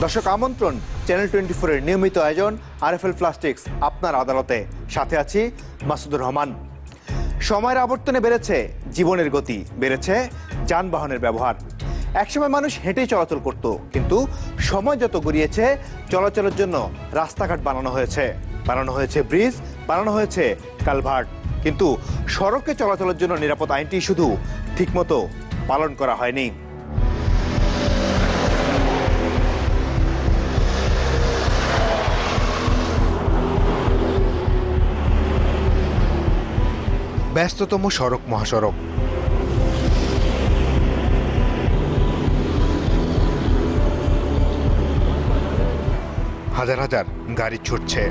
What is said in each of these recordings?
দর্শক আমন্ত্রণ চ্যানেল 24 এর নিয়মিত আয়োজন আরএফএল প্লাস্টিক্স আপনার আদালতে। সাথে আছি মাসুদুর রহমান। সময়ের আবর্তনে বেড়েছে জীবনের গতি, বেড়েছে যানবাহনের ব্যবহার। একসময় মানুষ হেঁটেই চলাচল করত, কিন্তু সময় যত গড়িয়েছে চলাচলের জন্য রাস্তাঘাট বানানো হয়েছে ব্রিজ, বানানো হয়েছে কালভার্ট, কিন্তু সড়কে চলাচলের জন্য নিরাপদ আইনটি শুধু ঠিকমতো পালন করা হয়নি। ব্যস্ততম সড়ক মহাসড়ক, হাজার হাজার গাড়ি ছুটছে,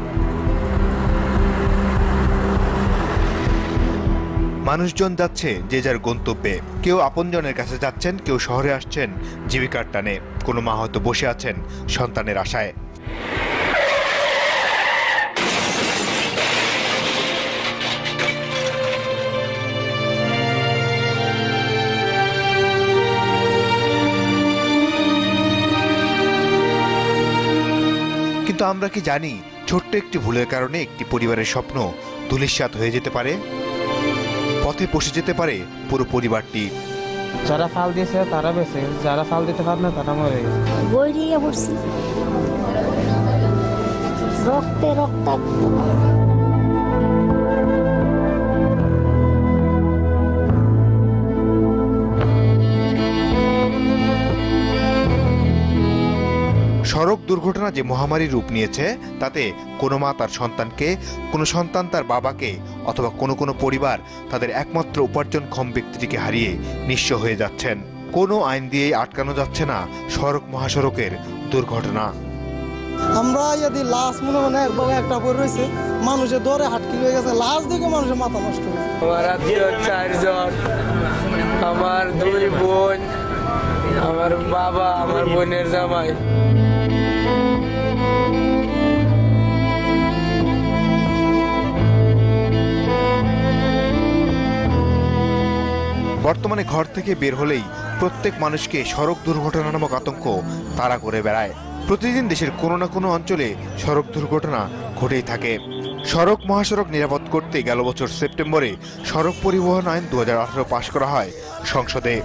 মানুষজন যাচ্ছে যে যার গন্তব্যে। কেউ আপনজনের কাছে যাচ্ছেন, কেউ শহরে আসছেন জীবিকার টানে, কোনো মা হয়তো বসে আছেন সন্তানের আশায়। কিন্তু আমরা কি জানি, ছোট্ট একটি ভুলের কারণে একটি পরিবারের স্বপ্ন ধূলিসাৎ হয়ে যেতে পারে, পথে বসে যেতে পারে পুরো পরিবারটি। যারা ফাল দিয়েছে তারা বেঁচে, যারা ফাল দিতে পারে না তারা মরে গেছে। গড়িয়ে পড়ছি, রক্তে রক্তাক্ত। সড়ক দুর্ঘটনা যে মহামারী রূপ নিয়েছে, তাতে কোনো মা তার সন্তানকে, কোনো সন্তান তার বাবাকে, অথবা কোনো কোনো পরিবার তাদের একমাত্র উপার্জনক্ষম ব্যক্তিটিকে হারিয়ে নিঃস্ব হয়ে যাচ্ছেন। কোনো আইন দিয়েই আটকানো যাচ্ছে না সড়ক মহাসড়কের দুর্ঘটনা। আমরা যদি লাশ মনে হয় একভাবে একটা পরে রয়েছে, মানুষের দরে হাটকি হয়ে গেছে, লাশ দেখে মানুষের মাথা নষ্ট হয়েছে। আমার আত্মীয় 4 জন, আমার 2 বোন, আমার বাবা, আমার বোনের জামাই। বর্তমানে ঘর থেকে বের হলেই প্রত্যেক মানুষকে সড়ক দুর্ঘটনা নামক আতঙ্ক তাড়া করে বেড়ায়। প্রতিদিন দেশের কোনো না কোনো অঞ্চলে সড়ক দুর্ঘটনা ঘটেই থাকে। সড়ক মহাসড়ক নিরাপদ করতে গেল বছর সেপ্টেম্বরে সড়ক পরিবহন আইন 2018 পাশ করা হয় সংসদে।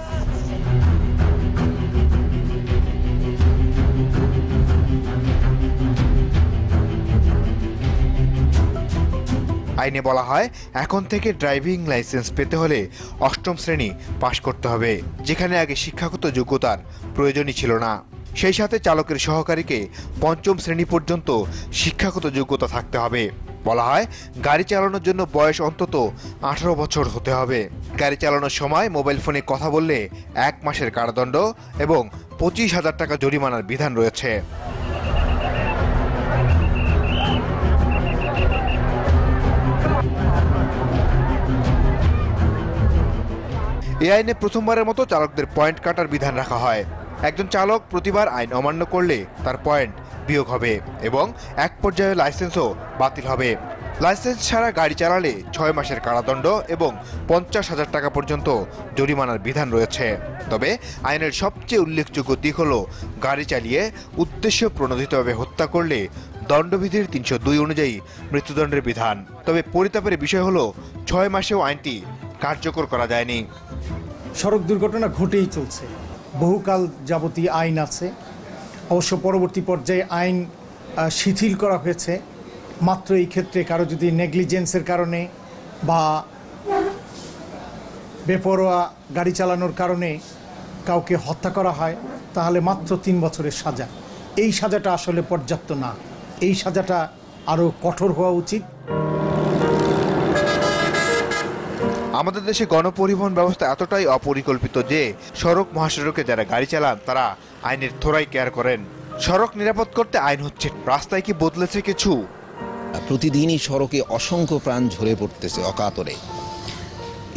আইনে বলা হয়, এখন থেকে ড্রাইভিং লাইসেন্স পেতে হলে 8ম শ্রেণী পাশ করতে হবে, যেখানে আগে শিক্ষাগত যোগ্যতার প্রয়োজনই ছিল না। সেই সাথে চালকের সহকারীকে 5ম শ্রেণী পর্যন্ত শিক্ষাগত যোগ্যতা থাকতে হবে। বলা হয়, গাড়ি চালানোর জন্য বয়স অন্তত 18 বছর হতে হবে। গাড়ি চালানোর সময় মোবাইল ফোনে কথা বললে 1 মাসের কারাদণ্ড এবং 25,000 টাকা জরিমানার বিধান রয়েছে। এই আইনে প্রথমবারের মতো চালকদের পয়েন্ট কাটার বিধান রাখা হয়। একজন চালক প্রতিবার আইন অমান্য করলে তার পয়েন্ট বিয়োগ হবে এবং এক পর্যায়ে লাইসেন্সও বাতিল হবে। লাইসেন্স ছাড়া গাড়ি চালালে 6 মাসের কারাদণ্ড এবং 50,000 টাকা পর্যন্ত জরিমানার বিধান রয়েছে। তবে আইনের সবচেয়ে উল্লেখযোগ্য দিক হল, গাড়ি চালিয়ে উদ্দেশ্য প্রণোদিতভাবে হত্যা করলে দণ্ডবিধির 302 অনুযায়ী মৃত্যুদণ্ডের বিধান। তবে পরিতাপের বিষয় হলো, 6 মাসেও আইনটি কার্যকর করা যায়নি। সড়ক দুর্ঘটনা ঘটেই চলছে, বহুকাল যাবতীয় আইন আছে। অবশ্য পরবর্তী পর্যায়ে আইন শিথিল করা হয়েছে। মাত্র এই ক্ষেত্রে কারো যদি নেগলিজেন্সের কারণে বা বেপরোয়া গাড়ি চালানোর কারণে কাউকে হত্যা করা হয়, তাহলে মাত্র 3 বছরের সাজা। এই সাজাটা আসলে পর্যাপ্ত না, এই সাজাটা আরও কঠোর হওয়া উচিত। আমাদের দেশে গণপরিবহন ব্যবস্থা এতটাই অপরিকল্পিত যে সড়ক মহাসড়কে যারা গাড়ি চালান তারা আইনের থোড়াই কেয়ার করেন। সড়ক নিরাপদ করতে আইন হচ্ছে, রাস্তায় কি বদলেছে কিছু? প্রতিদিনই সড়কে অসংখ্য প্রাণ ঝরে পড়তেছে অকাতরে।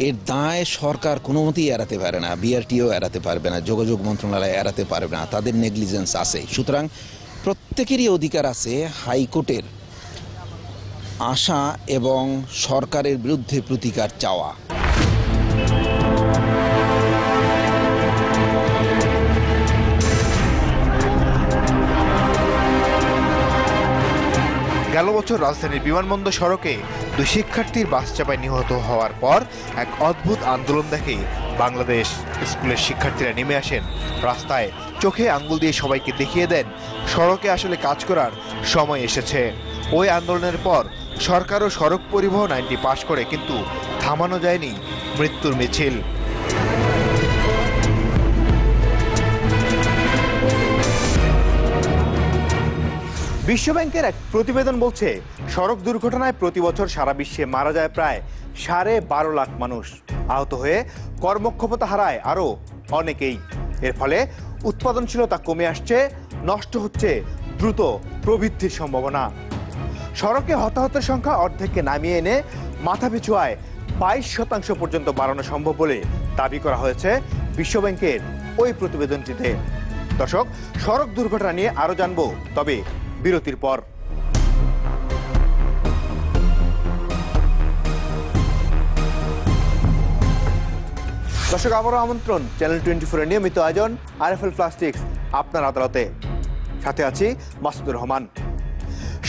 এর দায় সরকার কোনো মতেই এড়াতে পারে না, বিআরটিও এড়াতে পারবে না, যোগাযোগ মন্ত্রণালয় এড়াতে পারবে না, তাদের নেগলিজেন্স আছে। সুতরাং প্রত্যেকেরই অধিকার আছে হাইকোর্টের আশা এবং সরকারের বিরুদ্ধে প্রতিকার চাওয়া। গেল বছর রাজধানীর বিমানবন্দর সড়কে 2 শিক্ষার্থীর বাস চাপায় নিহত হওয়ার পর এক অদ্ভুত আন্দোলন দেখে বাংলাদেশ। স্কুলের শিক্ষার্থীরা নেমে আসেন রাস্তায়, চোখে আঙ্গুল দিয়ে সবাইকে দেখিয়ে দেন সড়কে আসলে কাজ করার সময় এসেছে। ওই আন্দোলনের পর সরকারও সড়ক পরিবহন আইনটি পাশ করে, কিন্তু থামানো যায়নি মৃত্যুর মিছিল। বিশ্বব্যাংকের এক প্রতিবেদন বলছে, সড়ক দুর্ঘটনায় প্রতি বছর সারা বিশ্বে মারা যায় প্রায় 12.5 লাখ মানুষ। আহত হয়ে কর্মক্ষমতা হারায় আরও অনেকেই। এর ফলে উৎপাদনশীলতা কমে আসছে, নষ্ট হচ্ছে দ্রুত প্রবৃদ্ধির সম্ভাবনা। সড়কে হতাহতের সংখ্যা অর্ধেককে নামিয়ে এনে মাথাপিছু আয় 22% পর্যন্ত বাড়ানো সম্ভব বলে দাবি করা হয়েছে বিশ্বব্যাংকের ওই প্রতিবেদনটিতে। দর্শক, সড়ক দুর্ঘটনা নিয়ে আরও জানবো, তবে বিরতির পর। দর্শক, আবারও আমন্ত্রণ চ্যানেল 24 এর নিয়মিত আয়োজন আরএফএল প্লাস্টিক্স আপনার আদালতে। সাথে আছি মাসুদুর রহমান।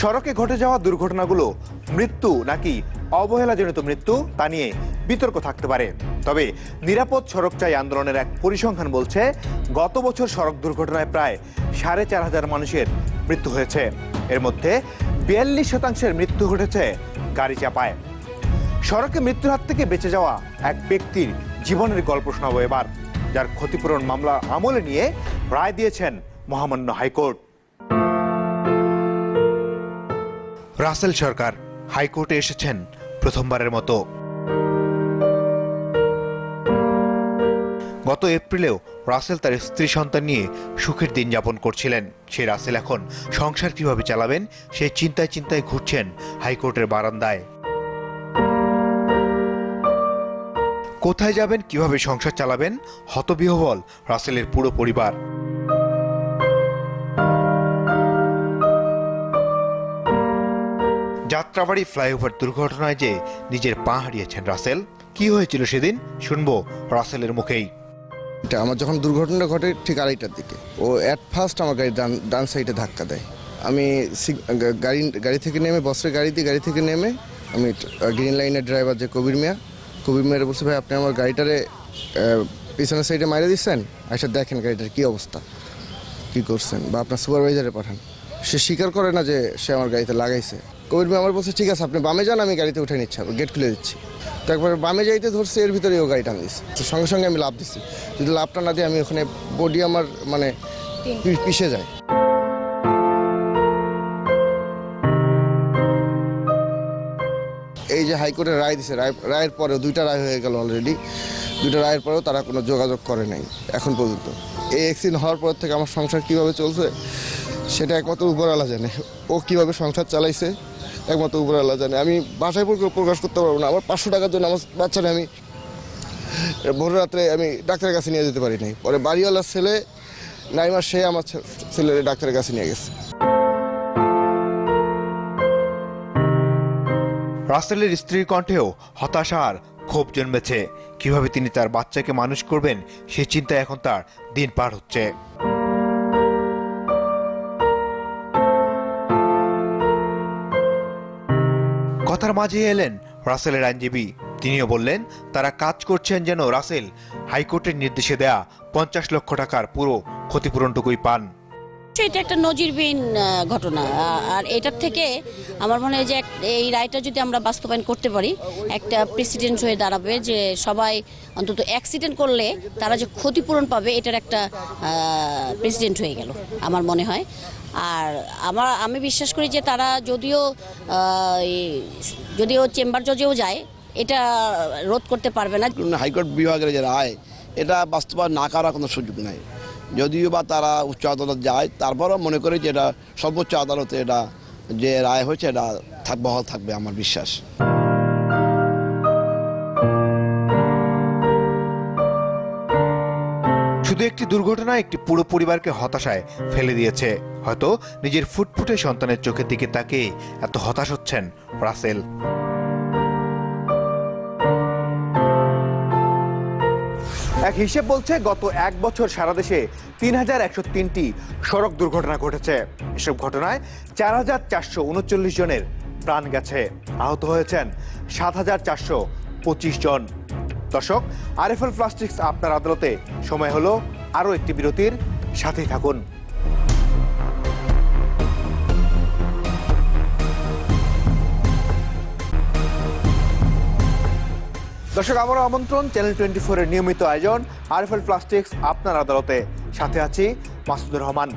সড়কে ঘটে যাওয়া দুর্ঘটনাগুলো মৃত্যু নাকি অবহেলাজনিত মৃত্যু তা নিয়ে বিতর্ক থাকতে পারে। তবে নিরাপদ সড়ক চাই আন্দোলনের এক পরিসংখ্যান বলছে, গত বছর সড়ক দুর্ঘটনায় প্রায় 4,500 মানুষের মৃত্যু হয়েছে। এর মধ্যে 42% মৃত্যু ঘটেছে গাড়ি চাপায়। সড়কে মৃত্যুর হাত থেকে বেঁচে যাওয়া এক ব্যক্তির জীবনের গল্প শোনাবো এবার, যার ক্ষতিপূরণ মামলা আমলে নিয়ে রায় দিয়েছেন মহামান্য হাইকোর্ট। রাসেল সরকার হাইকোর্টে এসেছেন প্রথমবারের মতো। গত এপ্রিলেও রাসেল তার স্ত্রী সন্তান নিয়ে সুখের দিন যাপন করছিলেন। সেই রাসেল এখন সংসার কিভাবে চালাবেন সেই চিন্তায় চিন্তায় ঘুরছেন হাইকোর্টের বারান্দায়। কোথায় যাবেন, কিভাবে সংসার চালাবেন, হতবিহ্বল রাসেলের পুরো পরিবার। যাত্রাবাড়ি ফ্লাইওভার দুর্ঘটনায় যে নিজের পা হারিয়েছেন রাসেল, কি হয়েছিল সেদিন শুনবো রাসেলের মুখেই। আমার যখন দুর্ঘটনা ঘটে ঠিক 2:30টার দিকে, ও অ্যাট ফার্স্ট আমার গাড়ি ডান সাইডে ধাক্কা দেয়। আমি গাড়ি থেকে নেমে, বসের গাড়ি থেকে নেমে আমি গ্রিন লাইনের ড্রাইভার যে কবির মিয়া বলছে, ভাই আপনি আমার গাড়িটারে পিছনের সাইডে মাইরে দিচ্ছেন, আচ্ছা দেখেন গাড়িটার কী অবস্থা, কী করছেন, বা আপনার সুপারভাইজারে পাঠান। সে স্বীকার করে না যে সে আমার গাড়িতে লাগাইছে। কবির মিয়া আমার বলছে, ঠিক আছে আপনি বামে যান, আমি গাড়িতে উঠে নিচ্ছি, গেট খুলে দিচ্ছি। তো একবার বামে যাইতে ধরছে, এর ভিতরে ও গাড়ি টান দিচ্ছে। তো সঙ্গে সঙ্গে আমি লাভ দিচ্ছি, যদি লাভটা না দিয়ে আমি ওখানে বডি আমার মানে পিষে যায়। এই যে হাইকোর্টের রায় দিছে, রায়ের পরে 2টা রায় হয়ে গেল অলরেডি। 2টা রায়ের পরেও তারা কোনো যোগাযোগ করে নাই এখন পর্যন্ত। এই অ্যাক্সিডেন্ট হওয়ার পর থেকে আমার সংসার কীভাবে চলছে সেটা একমাত্র উপরওয়ালা জানে। ও কীভাবে সংসার চালাইছে একমাত্র উপরওয়ালা জানে। আমি বাসায় প্রকাশ করতে পারবো না। আমার 500 টাকার জন্য আমার বাচ্চারা আমি ভোর রাত্রে আমি ডাক্তারের কাছে নিয়ে যেতে পারি নাই। পরে বাড়িওয়ালার ছেলে নাইমা, সে আমার ছেলের ডাক্তারের কাছে নিয়ে গেছে। রাসেলের স্ত্রীর কণ্ঠেও হতাশা আর ক্ষোভ জন্মেছে। কিভাবে তিনি তার বাচ্চাকে মানুষ করবেন সে চিন্তায় এখন তার দিন পার হচ্ছে। কথার মাঝে এলেন রাসেলের আইনজীবী। তিনিও বললেন, তারা কাজ করছেন যেন রাসেল হাইকোর্টের নির্দেশে দেয়া 50 লক্ষ টাকার পুরো ক্ষতিপূরণটুকুই পান। এটা একটা নজিরবিহীন ঘটনা, আর এটার থেকে আমার মনে হয় যে এই রায়টা যদি আমরা বাস্তবায়ন করতে পারি, একটা প্রেসিডেন্ট হয়ে দাঁড়াবে যে সবাই অন্তত অ্যাক্সিডেন্ট করলে তারা যে ক্ষতিপূরণ পাবে, এটার একটা প্রেসিডেন্ট হয়ে গেল আমার মনে হয়। আর আমি বিশ্বাস করি যে তারা যদিও চেম্বার জজেও যায়, এটা রোধ করতে পারবে না। হাইকোর্ট বিভাগের যে রায়, এটা বাস্তবায়ন না করার কোনো সুযোগ নাই। যদিও বা তারা উচ্চ আদালত যায়, তারপরও মনে করি যে এটা সর্বোচ্চ আদালতে এটা যে রায় হয়েছে এটা বহাল থাকবে আমার বিশ্বাস। শুধু একটি দুর্ঘটনা একটি পুরো পরিবারকে হতাশায় ফেলে দিয়েছে। হয়তো নিজের ফুটফুটে সন্তানের চোখের দিকে তাকিয়ে এত হতাশ হচ্ছেন রাসেল। এক হিসেব বলছে গত এক বছর সারা দেশে ৩,১০৩টি সড়ক দুর্ঘটনা ঘটেছে। এসব ঘটনায় ৪,৪39 জনের প্রাণ গেছে, আহত হয়েছেন ৭,৪25 জন। দর্শক, আরএফএল প্লাস্টিক্স আপনার আদালতে সময় হলো আরও একটি বিরতির, সাথেই থাকুন। দর্শক, আমারও আমন্ত্রণ চ্যানেল 24 এর নিয়মিত আয়োজন আরএফএল প্লাস্টিক্স আপনার আদালতে। সাথে আছি মাসুদুর রহমান।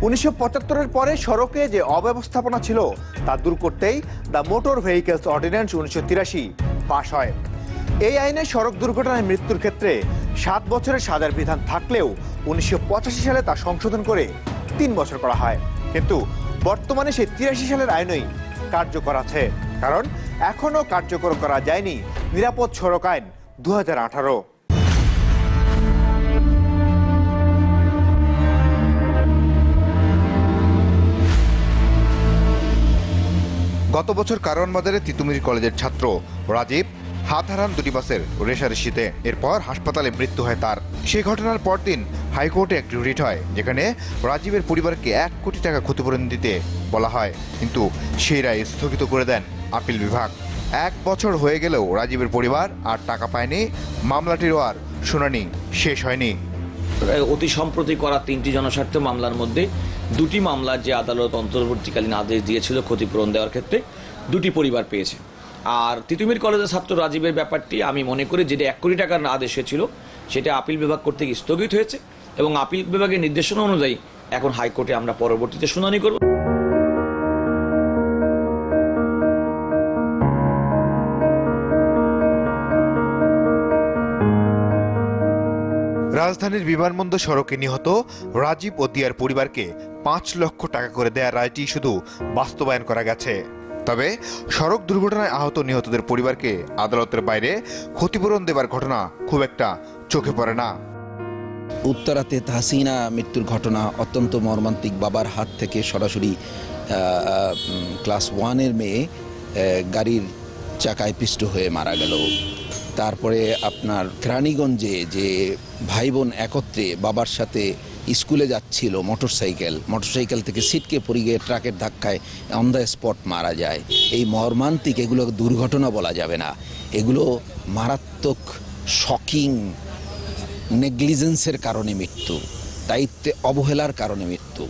1975-এর পরে সড়কে যে অব্যবস্থাপনা ছিল তা দূর করতেই দ্য মোটর ভেহিকেলস অর্ডিন্যান্স 1983 পাশ হয়। এই আইনে সড়ক দুর্ঘটনায় মৃত্যুর ক্ষেত্রে 7 বছরের সাজার বিধান থাকলেও 1985 সালে তা সংশোধন করে 3 বছর করা হয়। কিন্তু বর্তমানে সেই 83 সালের আইনই কার্যকর আছে, কারণ এখনো কার্যকর করা যায়নি নিরাপদ সড়ক আইন 2018। গত বছর কারওয়ান বাজারে তিতুমির কলেজের ছাত্র রাজীব হাত হারান দুটি বাসের রেষারেষিতে। এরপর হাসপাতালে মৃত্যু হয় তার। সেই ঘটনার পরদিন হাইকোর্টে একটি রিট হয়, যেখানে রাজীবের পরিবারকে 1 কোটি টাকা ক্ষতিপূরণ দিতে বলা হয়, কিন্তু সেই রায় স্থগিত করে দেন আপিল বিভাগ। 1 বছর হয়ে গেলেও রাজীবের পরিবার আর টাকা পায়নি। মামলাটিরও আর শুনানি শেষ হয়নি। অতি সম্প্রতি করা 3টি জনস্বার্থ মামলার মধ্যে 2টি মামলার যে আদালত অন্তর্বর্তীকালীন আদেশ দিয়েছিল ক্ষতিপূরণ দেওয়ার ক্ষেত্রে, 2টি পরিবার পেয়েছে। আর তিতুমির কলেজের ছাত্র রাজীবের ব্যাপারটি আমি মনে করি যেটা 1 কোটি টাকার আদেশ ছিল সেটা আপিল বিভাগ কর্তৃক স্থগিত হয়েছে, এবং আপিল বিভাগের নির্দেশনা অনুযায়ী এখন হাইকোর্টে আমরা পরবর্তীতে শুনানি করব। রাজধানীর বিমানবন্দর সড়কে নিহত রাজীব ও দিয়ার পরিবারকে 5 লক্ষ টাকা করে দেওয়ার রায়টি শুধু বাস্তবায়ন করা গেছে। তবে সড়ক দুর্ঘটনায় আহত নিহতদের পরিবারকে আদালতের বাইরে ক্ষতিপূরণ দেবার ঘটনা খুব একটা চোখে পড়ে না। উত্তরাতে তাহসিনা মৃত্যুর ঘটনা অত্যন্ত মর্মান্তিক। বাবার হাত থেকে সরাসরি ক্লাস 1-এর মেয়ে গাড়ির চাকায় পিষ্ট হয়ে মারা গেল। তারপরে আপনার কেরানীগঞ্জে যে ভাই বোন একত্রে বাবার সাথে স্কুলে যাচ্ছিল, মোটরসাইকেল থেকে সিটকে পড়ে গিয়ে ট্রাকের ধাক্কায় অন দ্য স্পট মারা যায়। এই মর্মান্তিক, এগুলো দুর্ঘটনা বলা যাবে না, এগুলো মারাত্মক শকিং নেগলিজেন্সের কারণে মৃত্যু, দায়িত্বে অবহেলার কারণে মৃত্যু।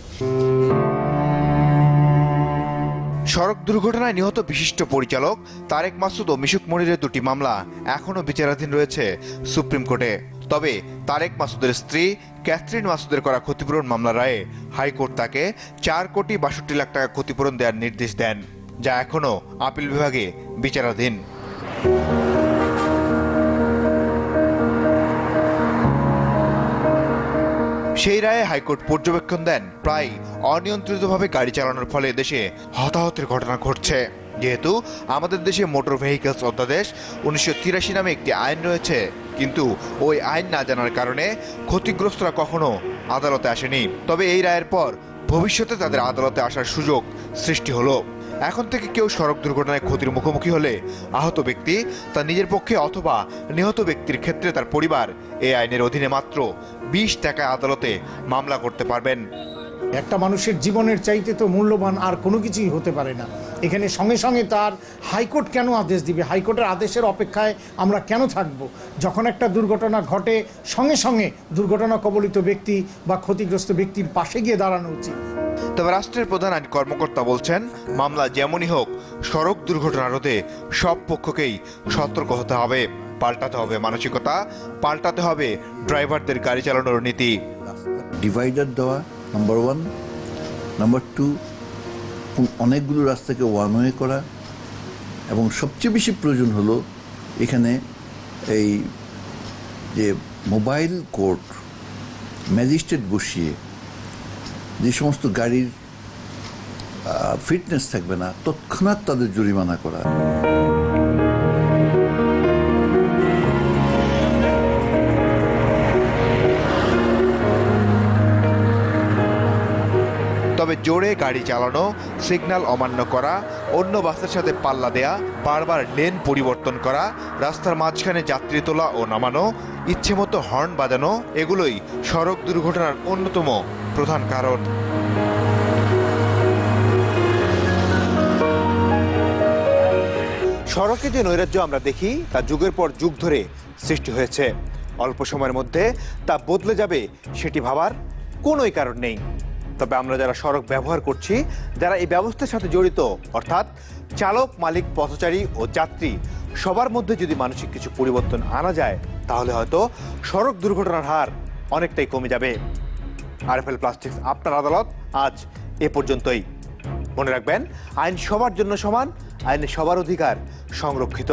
সড়ক দুর্ঘটনায় নিহত বিশিষ্ট পরিচালক তারেক মাসুদ ও মিশুক মনিরের 2টি মামলা এখনো বিচারাধীন রয়েছে সুপ্রিম কোর্টে। তবে তারেক মাসুদের স্ত্রী ক্যাথরিন মাসুদের করা ক্ষতিপূরণ মামলার রায়ে হাইকোর্ট তাকে 4 কোটি 62 লাখ টাকা ক্ষতিপূরণ দেওয়ার নির্দেশ দেন, যা এখনো আপিল বিভাগে বিচারাধীন। সেই রায়ে হাইকোর্ট পর্যবেক্ষণ দেন প্রায় অনিয়ন্ত্রিতভাবে গাড়ি চালানোর ফলে দেশে হতাহতের ঘটনা ঘটছে। যেহেতু আমাদের দেশে মোটর ভেহিকেলস অধ্যাদেশ 1983 নামে একটি আইন রয়েছে, কিন্তু ওই আইন না জানার কারণে ক্ষতিগ্রস্তরা কখনো আদালতে আসেনি। তবে এই রায়ের পর ভবিষ্যতে তাদের আদালতে আসার সুযোগ সৃষ্টি হলো। এখন থেকে কেউ সড়ক দুর্ঘটনায় ক্ষতির মুখোমুখি হলে আহত ব্যক্তি তার নিজের পক্ষে অথবা নিহত ব্যক্তির ক্ষেত্রে তার পরিবার এই আইনের অধীনে মাত্র 20 টাকায় আদালতে মামলা করতে পারবেন। একটা মানুষের জীবনের চাইতে তো মূল্যবান আর কোনো কিছুই হতে পারে না। এখানে সঙ্গে সঙ্গে তার হাইকোর্ট কেন আদেশ দিবে? হাইকোর্টের আদেশের অপেক্ষায় আমরা কেন থাকব? যখন একটা দুর্ঘটনা ঘটে সঙ্গে সঙ্গে দুর্ঘটনা কবলিত ব্যক্তি বা ক্ষতিগ্রস্ত ব্যক্তির পাশে গিয়ে দাঁড়ানো উচিত। তবে রাষ্ট্রের প্রধান আইন কর্মকর্তা বলছেন, মামলা যেমনই হোক সড়ক দুর্ঘটনা রোধে সব পক্ষকেই সতর্ক হতে হবে, পাল্টাতে হবে মানসিকতা, পাল্টাতে হবে ড্রাইভারদের গাড়ি চালানোর নীতি। ডিভাইডার দেওয়া নাম্বার 1, নাম্বার 2 অনেকগুলো রাস্তাকে ওয়ান ওয়ে করা, এবং সবচেয়ে বেশি প্রয়োজন হলো এখানে এই যে মোবাইল কোর্ট, ম্যাজিস্ট্রেট বসিয়ে যে সমস্ত গাড়ির ফিটনেস থাকবে না তৎক্ষণাৎ তাদের জরিমানা করা। তবে তবে জোরে গাড়ি চালানো, সিগন্যাল অমান্য করা, অন্য বাসের সাথে পাল্লা দেয়া, বারবার লেন পরিবর্তন করা, রাস্তার মাঝখানে যাত্রী তোলা ও নামানো, ইচ্ছেমতো হর্ন বাজানো এগুলোই সড়ক দুর্ঘটনার অন্যতম প্রধান কারণ। সড়কে যে নৈরাজ্য আমরা দেখি তা যুগের পর যুগ ধরে সৃষ্টি হয়েছে। অল্প সময়ের মধ্যে তা বদলে যাবে সেটি ভাবার কোনোই কারণ নেই। তবে আমরা যারা সড়ক ব্যবহার করছি, যারা এই ব্যবস্থার সাথে জড়িত, অর্থাৎ চালক, মালিক, পথচারী ও যাত্রী সবার মধ্যে যদি মানসিক কিছু পরিবর্তন আনা যায়, তাহলে হয়তো সড়ক দুর্ঘটনার হার অনেকটাই কমে যাবে। আরএফএল প্লাস্টিক্স আপনার আদালত আজ এ পর্যন্তই। মনে রাখবেন, আইন সবার জন্য সমান, আইনে সবার অধিকার সংরক্ষিত।